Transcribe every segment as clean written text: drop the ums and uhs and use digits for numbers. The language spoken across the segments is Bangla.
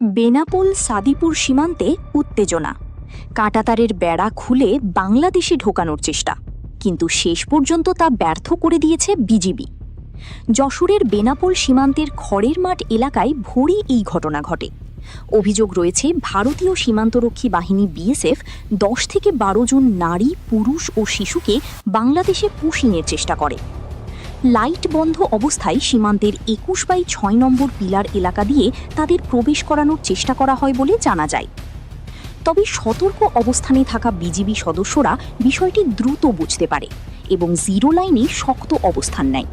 বেনাপোল সাদিপুর সীমান্তে উত্তেজনা। কাঁটাতারের বেড়া খুলে বাংলাদেশে ঢোকানোর চেষ্টা, কিন্তু শেষ পর্যন্ত তা ব্যর্থ করে দিয়েছে বিজিবি। যশোরের বেনাপোল সীমান্তের খড়ের মাঠ এলাকায় ভোরই এই ঘটনা ঘটে। অভিযোগ রয়েছে, ভারতীয় সীমান্তরক্ষী বাহিনী বিএসএফ 10 থেকে 12 জন নারী, পুরুষ ও শিশুকে বাংলাদেশে পুশিংয়ের চেষ্টা করে। লাইট বন্ধ অবস্থায় সীমান্তের 21/6 নম্বর পিলার এলাকা দিয়ে তাদের প্রবেশ করানোর চেষ্টা করা হয় বলে জানা যায়। তবে সতর্ক অবস্থানে থাকা বিজিবি সদস্যরা বিষয়টি দ্রুত বুঝতে পারে এবং জিরো লাইনে শক্ত অবস্থান নেয়।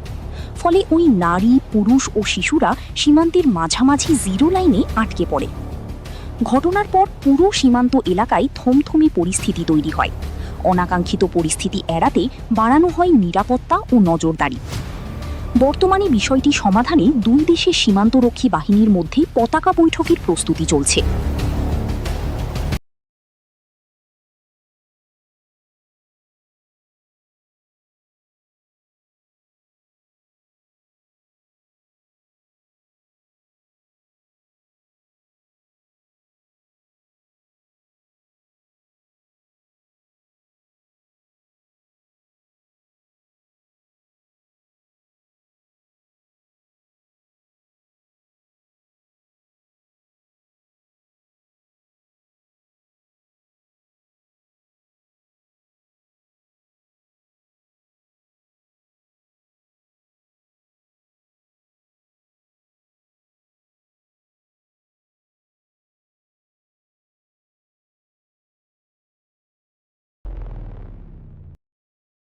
ফলে ওই নারী, পুরুষ ও শিশুরা সীমান্তের মাঝামাঝি জিরো লাইনে আটকে পড়ে। ঘটনার পর পুরো সীমান্ত এলাকায় থমথমে পরিস্থিতি তৈরি হয়। অনাকাঙ্ক্ষিত পরিস্থিতি এড়াতে বাড়ানো হয় নিরাপত্তা ও নজরদারি। বর্তমানে বিষয়টি সমাধানে দুই দেশের সীমান্তরক্ষী বাহিনীর মধ্যে পতাকা বৈঠকের প্রস্তুতি চলছে।